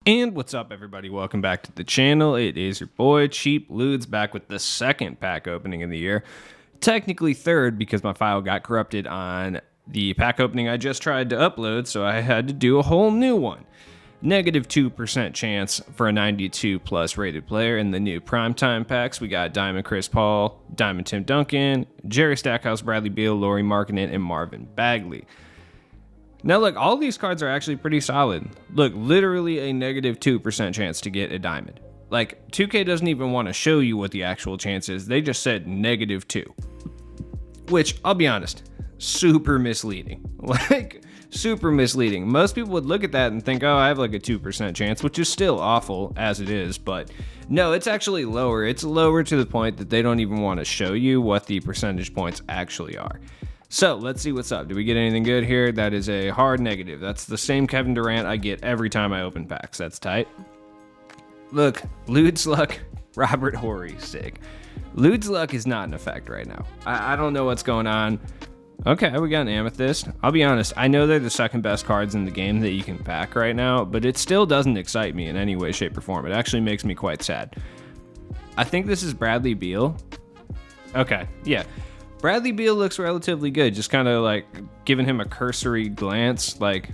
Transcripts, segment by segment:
And what's up, everybody? Welcome back to the channel. It is your boy Cheap Ludes back with the second pack opening of the year. Technically third because my file got corrupted on the pack opening I just tried to upload, so I had to do a whole new one. Negative 2% chance for a 92 plus rated player in the new Primetime packs. We got Diamond Chris Paul, Diamond Tim Duncan, Jerry Stackhouse, Bradley Beal, Lauri Markkanen, and Marvin Bagley. Now, look, all these cards are actually pretty solid. Look, literally a negative 2% chance to get a diamond. Like, 2K doesn't even want to show you what the actual chance is. They just said negative 2. Which, I'll be honest, super misleading. Like, super misleading. Most people would look at that and think, oh, I have like a 2% chance, which is still awful as it is. But no, it's actually lower. It's lower to the point that they don't even want to show you what the percentage points actually are. So let's see what's up. Do we get anything good here? That is a hard negative. That's the same Kevin Durant I get every time I open packs. That's tight. Look, Lude's Luck, Robert Horry, sick. Lude's Luck is not in effect right now. I don't know what's going on. Okay, we got an Amethyst. I'll be honest, I know they're the second best cards in the game that you can pack right now, but it still doesn't excite me in any way, shape, or form. It actually makes me quite sad. I think this is Bradley Beal. Okay, yeah. Bradley Beal looks relatively good, just kind of like giving him a cursory glance. Like,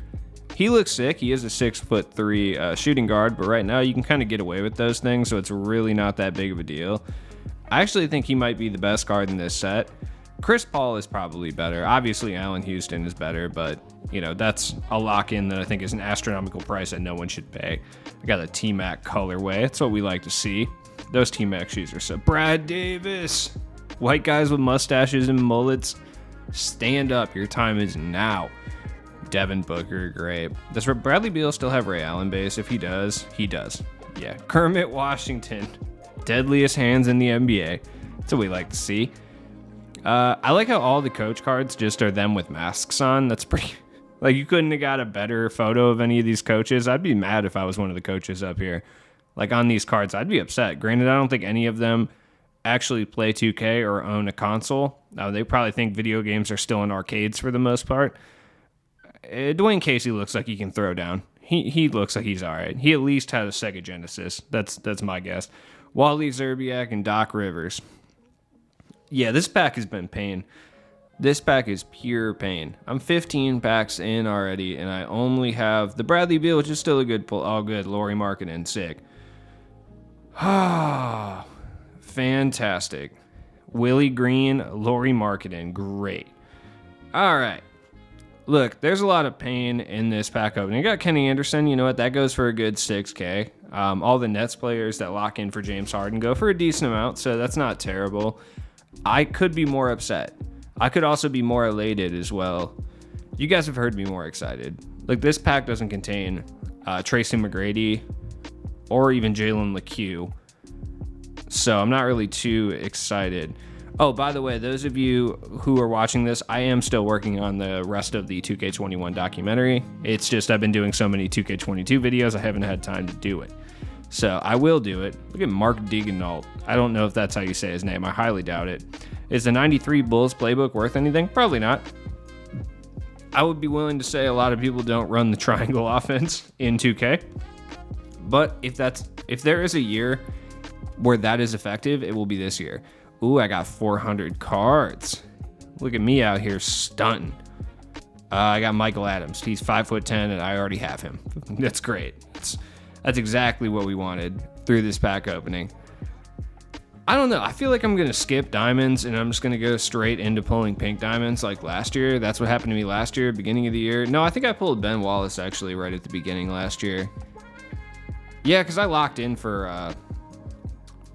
he looks sick. He is a 6'3" shooting guard, but right now you can kind of get away with those things, so it's really not that big of a deal. I actually think he might be the best card in this set. Chris Paul is probably better. Obviously, Allen Houston is better, but, you know, that's a lock-in that I think is an astronomical price that no one should pay. I got a T-Mac colorway. That's what we like to see. Those T-Mac shoes are so... Brad Davis! White guys with mustaches and mullets, stand up. Your time is now. Devin Booker, great. Does Bradley Beal still have Ray Allen base? If he does, he does. Yeah. Kermit Washington, deadliest hands in the NBA. That's what we like to see. I like how all the coach cards just are them with masks on. That's pretty... Like, you couldn't have got a better photo of any of these coaches. I'd be mad if I was one of the coaches up here. Like, on these cards, I'd be upset. Granted, I don't think any of them actually play 2K or own a console. They probably think video games are still in arcades for the most part. Dwayne Casey looks like he can throw down. He looks like he's all right. He at least had a Sega Genesis. That's my guess. Wally Zerbiak and Doc Rivers. Yeah, this pack has been pain. This pack is pure pain. I'm 15 packs in already, and I only have the Bradley Beal, which is still a good pull. Oh, good. Lauri Markkanen, sick. Ah. Fantastic. Willie Green, Lauri Markkanen, great. All right. Look, there's a lot of pain in this pack opening. You got Kenny Anderson. You know what? That goes for a good 6K. All the Nets players that lock in for James Harden go for a decent amount, so that's not terrible. I could be more upset. I could also be more elated as well. You guys have heard me more excited. Like, this pack doesn't contain Tracy McGrady or even Jalen LeCue. So I'm not really too excited. Oh, by the way, those of you who are watching this, I am still working on the rest of the 2K21 documentary. It's just I've been doing so many 2K22 videos, I haven't had time to do it. So I will do it. Look at Mark Degenalt. I don't know if that's how you say his name. I highly doubt it. Is the 93 Bulls playbook worth anything? Probably not. I would be willing to say a lot of people don't run the triangle offense in 2K. But if there is a year where that is effective, it will be this year. Ooh, I got 400 cards. Look at me out here stunting. I got Michael Adams. He's 5'10", and I already have him. That's great. That's exactly what we wanted through this pack opening. I don't know. I feel like I'm going to skip diamonds, and I'm just going to go straight into pulling pink diamonds like last year. That's what happened to me last year, beginning of the year. No, I think I pulled Ben Wallace, actually, right at the beginning last year. Yeah, because I locked in for...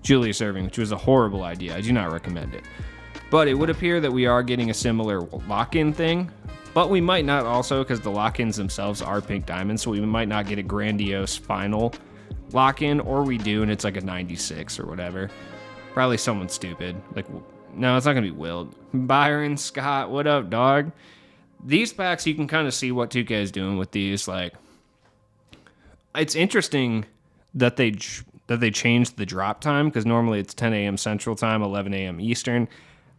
Julius Erving, which was a horrible idea. I do not recommend it. But it would appear that we are getting a similar lock-in thing, but we might not also, because the lock-ins themselves are pink diamonds, so we might not get a grandiose final lock-in, or we do, and it's like a 96 or whatever. Probably someone stupid. Like, no, it's not going to be Wilt. Byron Scott, what up, dog? These packs, you can kind of see what 2K is doing with these. Like, it's interesting that they changed the drop time, because normally it's 10 a.m. Central Time, 11 a.m. Eastern.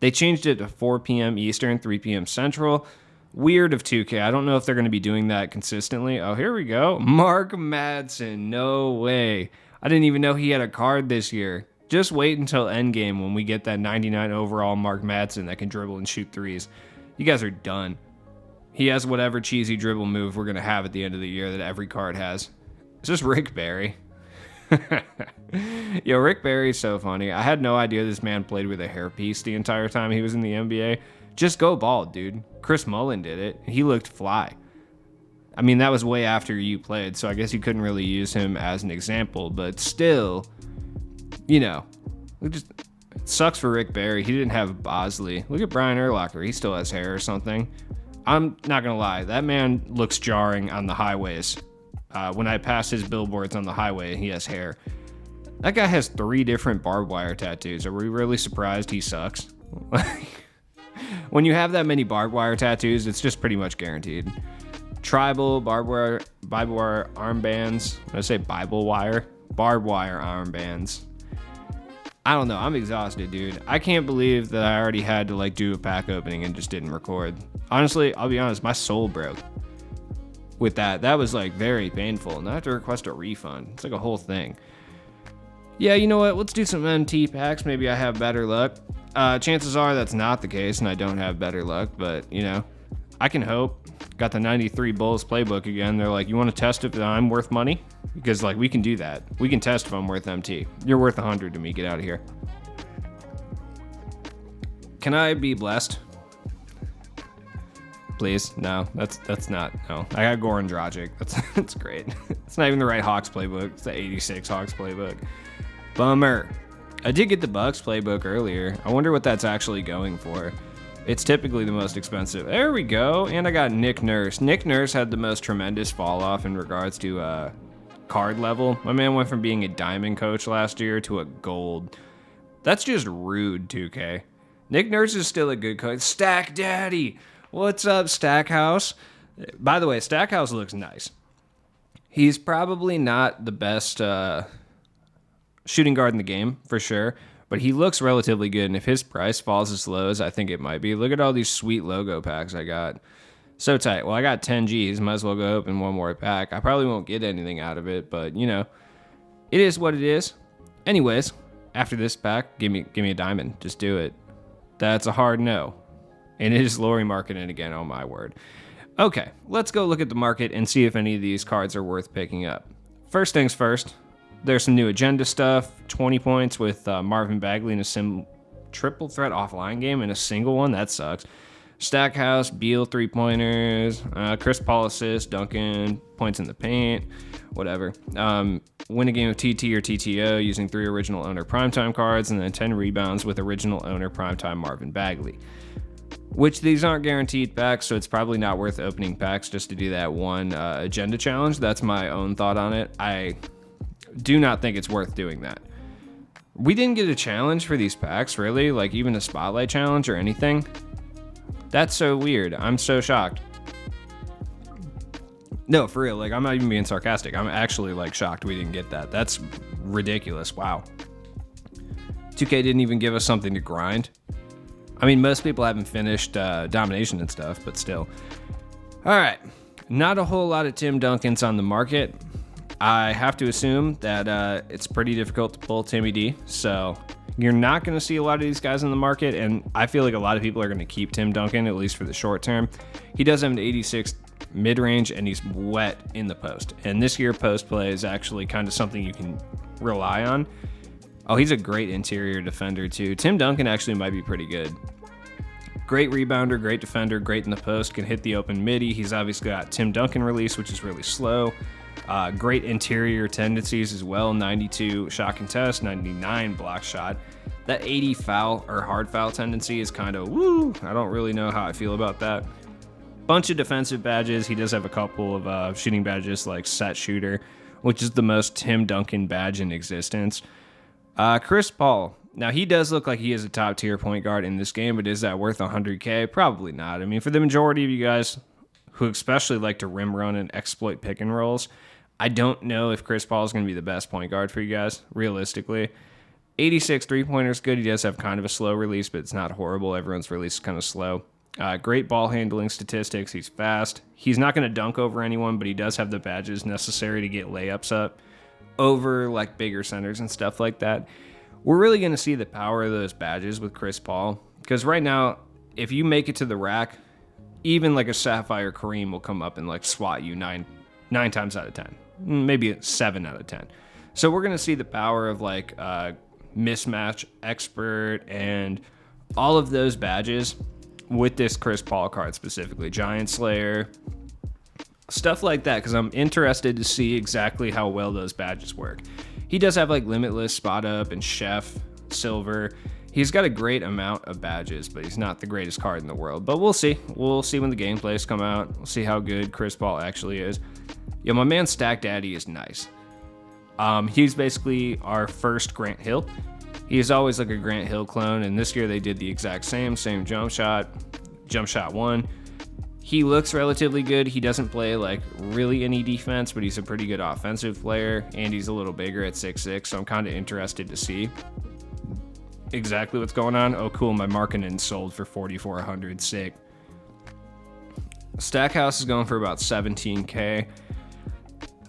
They changed it to 4 p.m. Eastern, 3 p.m. Central. Weird of 2K. I don't know if they're going to be doing that consistently. Oh, here we go. Mark Madsen. No way. I didn't even know he had a card this year. Just wait until Endgame when we get that 99 overall Mark Madsen that can dribble and shoot threes. You guys are done. He has whatever cheesy dribble move we're going to have at the end of the year that every card has. It's just Rick Barry. Yo, Rick Barry's so funny. I had no idea this man played with a hairpiece the entire time he was in the NBA. Just go bald, dude. Chris Mullin did it. He looked fly. I mean, that was way after you played, so I guess you couldn't really use him as an example, but still, you know, it sucks for Rick Barry. He didn't have Bosley. Look at Brian Urlacher. He still has hair or something. I'm not going to lie. That man looks jarring on the highways. When I pass his billboards on the highway, he has hair. That guy has 3 different barbed wire tattoos. Are we really surprised he sucks? When you have that many barbed wire tattoos, it's just pretty much guaranteed. Tribal, barbed wire armbands. I say barbed wire armbands. I don't know. I'm exhausted, dude. I can't believe that I already had to do a pack opening and just didn't record. Honestly, I'll be honest, my soul broke with that. That was very painful. And I have to request a refund. It's like a whole thing. Yeah, you know what? Let's do some MT packs. Maybe I have better luck. Chances are that's not the case and I don't have better luck, but I can hope. Got the 93 Bulls playbook again. They're like, you want to test if I'm worth money? Because we can do that. We can test if I'm worth MT. You're worth 100 to me. Get out of here. Can I be blessed? Please? No, that's not. No, I got Goran Dragic. That's great. It's not even the right Hawks playbook. It's the 86 Hawks playbook. Bummer. I did get the Bucks playbook earlier. I wonder what that's actually going for. It's typically the most expensive. There we go. And I got Nick Nurse. Nick Nurse had the most tremendous fall off in regards to card level. My man went from being a diamond coach last year to a gold. That's just rude, 2K. Nick Nurse is still a good coach. Stack Daddy. What's up, Stackhouse? By the way, Stackhouse looks nice. He's probably not the best shooting guard in the game, for sure. But he looks relatively good, and if his price falls as low as I think it might be, look at all these sweet logo packs I got. So tight. Well, I got 10 Gs. Might as well go open one more pack. I probably won't get anything out of it, but, it is what it is. Anyways, after this pack, give me a diamond. Just do it. That's a hard no. And it is Lori marketing again, oh my word. Okay, let's go look at the market and see if any of these cards are worth picking up. First things first. There's some new agenda stuff, 20 points with Marvin Bagley in a triple threat offline game and a single one. That sucks. Stackhouse, Beal, 3-pointers, Chris Paul assist, Duncan, points in the paint, whatever. Win a game of TT or TTO using 3 original owner primetime cards and then 10 rebounds with original owner primetime Marvin Bagley. Which these aren't guaranteed packs, so it's probably not worth opening packs just to do that one agenda challenge. That's my own thought on it. I do not think it's worth doing that. We didn't get a challenge for these packs, really? Even a spotlight challenge or anything? That's so weird. I'm so shocked. No, for real. I'm not even being sarcastic. I'm actually, shocked we didn't get that. That's ridiculous. Wow. 2K didn't even give us something to grind. I mean, most people haven't finished Domination and stuff, but still. All right. Not a whole lot of Tim Duncans on the market. I have to assume that it's pretty difficult to pull Timmy D, so you're not going to see a lot of these guys in the market, and I feel like a lot of people are going to keep Tim Duncan, at least for the short term. He does have an 86 mid-range, and he's wet in the post, and this year post play is actually kind of something you can rely on. Oh, he's a great interior defender, too. Tim Duncan actually might be pretty good. Great rebounder, great defender, great in the post, can hit the open midi. He's obviously got Tim Duncan release, which is really slow. Great interior tendencies as well. 92 shot contest, 99 block shot. That 80 foul or hard foul tendency is kind of woo. I don't really know how I feel about that. Bunch of defensive badges. He does have a couple of shooting badges like set shooter, which is the most Tim Duncan badge in existence. Chris Paul. Now, he does look like he is a top tier point guard in this game, but is that worth 100K? Probably not. I mean, for the majority of you guys who especially like to rim run and exploit pick and rolls, I don't know if Chris Paul is going to be the best point guard for you guys, realistically. 86 3-pointer is good. He does have kind of a slow release, but it's not horrible. Everyone's release is kind of slow. Great ball handling statistics. He's fast. He's not going to dunk over anyone, but he does have the badges necessary to get layups up over like bigger centers and stuff like that. We're really going to see the power of those badges with Chris Paul, because right now, if you make it to the rack, even like a Sapphire Kareem will come up and like swat you nine times out of 10, maybe 7 out of 10. So we're going to see the power of like mismatch expert and all of those badges with this Chris Paul card specifically, Giant Slayer, stuff like that, because I'm interested to see exactly how well those badges work. He does have like Limitless, Spot Up, and Chef, Silver. He's got a great amount of badges, but he's not the greatest card in the world. But we'll see. We'll see when the gameplays come out. We'll see how good Chris Paul actually is. Yo, my man Stack Daddy is nice. He's basically our first Grant Hill. He is always like a Grant Hill clone, and this year they did the exact same jump shot 1. He looks relatively good. He doesn't play like really any defense, but he's a pretty good offensive player, and he's a little bigger at 6'6", so I'm kind of interested to see exactly what's going on. Oh, cool, my Markkanen sold for 4,400, sick. Stackhouse is going for about 17K.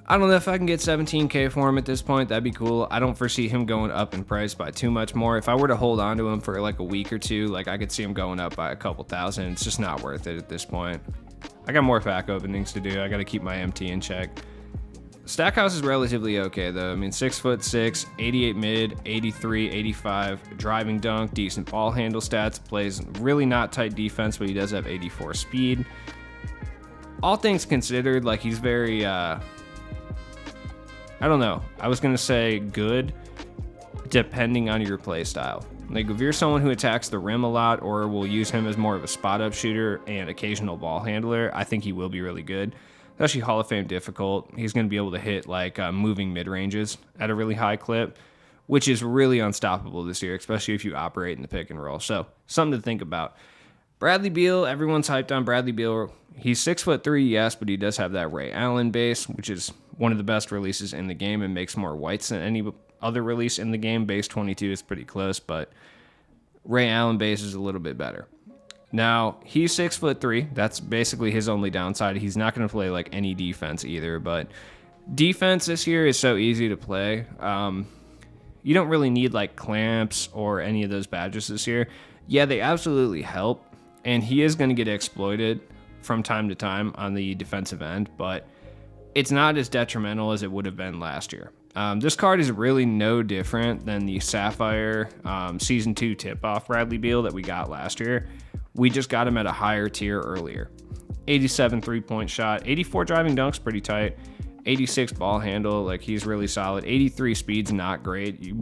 I don't know if I can get 17K for him at this point. That'd be cool. I don't foresee him going up in price by too much more. If I were to hold on to him for like a week or two, like I could see him going up by a couple thousand. It's just not worth it at this point. I got more pack openings to do. I got to keep my MT in check. Stackhouse is relatively okay though. I mean, 6'6", 88 mid, 83, 85, driving dunk, decent ball handle stats, plays really not tight defense, but he does have 84 speed. All things considered, like he's very, I don't know. I was going to say good, depending on your play style. Like if you're someone who attacks the rim a lot or will use him as more of a spot-up shooter and occasional ball handler, I think he will be really good. Especially Hall of Fame difficult. He's going to be able to hit like moving mid-ranges at a really high clip, which is really unstoppable this year, especially if you operate in the pick and roll. So something to think about. Bradley Beal, everyone's hyped on Bradley Beal. He's 6'3", yes, but he does have that Ray Allen base, which is one of the best releases in the game and makes more whites than any other release in the game. Base 22 is pretty close, but Ray Allen base is a little bit better. Now, he's 6'3". That's basically his only downside. He's not going to play like any defense either, but defense this year is so easy to play. You don't really need like clamps or any of those badges this year. Yeah, they absolutely help, and he is going to get exploited from time to time on the defensive end, but it's not as detrimental as it would have been last year. This card is really no different than the Sapphire Season 2 tip-off Bradley Beal that we got last year. We just got him at a higher tier earlier. 87 three-point shot, 84 driving dunks, pretty tight, 86 ball handle, like he's really solid, 83 speed's not great.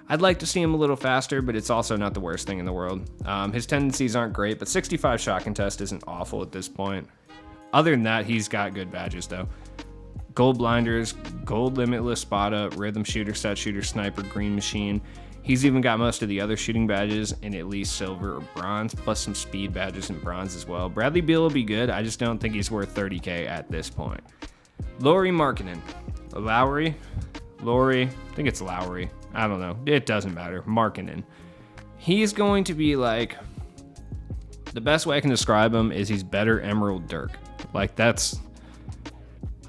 I'd like to see him a little faster, but it's also not the worst thing in the world. His tendencies aren't great, but 65 shot contest isn't awful at this point. Other than that, he's got good badges, though. Gold blinders, gold limitless spot up, rhythm shooter, set shooter, sniper, green machine. He's even got most of the other shooting badges in at least silver or bronze, plus some speed badges in bronze as well. Bradley Beal will be good. I just don't think he's worth 30K at this point. Lauri Markkanen. Lowry? I think it's Lowry. I don't know. It doesn't matter. Markkanen. He's going to be like... The best way I can describe him is he's better Emerald Dirk. Like, that's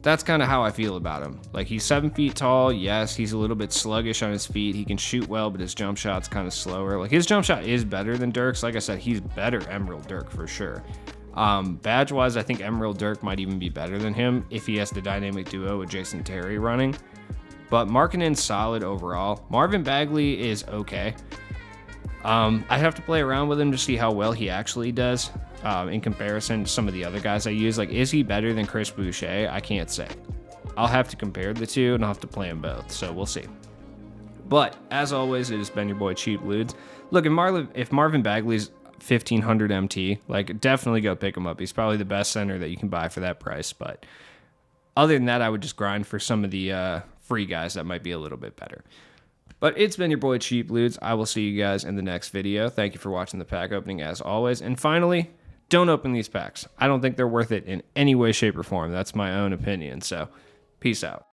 kind of how I feel about him. Like, he's 7 feet tall. Yes, he's a little bit sluggish on his feet. He can shoot well, but his jump shot's kind of slower. Like, his jump shot is better than Dirk's. Like I said, he's better Emerald Dirk for sure. Badge-wise, I think Emerald Dirk might even be better than him if he has the dynamic duo with Jason Terry running. But Markkanen's solid overall. Marvin Bagley is okay. I have to play around with him to see how well he actually does in comparison to some of the other guys I use. Like, is he better than Chris Boucher? I can't say. I'll have to compare the two, and I'll have to play them both, so we'll see. But, as always, it has been your boy Cheap Ludes. Look, if Marvin Bagley's 1,500 MT, like, definitely go pick him up. He's probably the best center that you can buy for that price, but other than that, I would just grind for some of the free guys that might be a little bit better. But it's been your boy Cheap Ludes. I will see you guys in the next video. Thank you for watching the pack opening as always. And finally, don't open these packs. I don't think they're worth it in any way, shape, or form. That's my own opinion. So, peace out.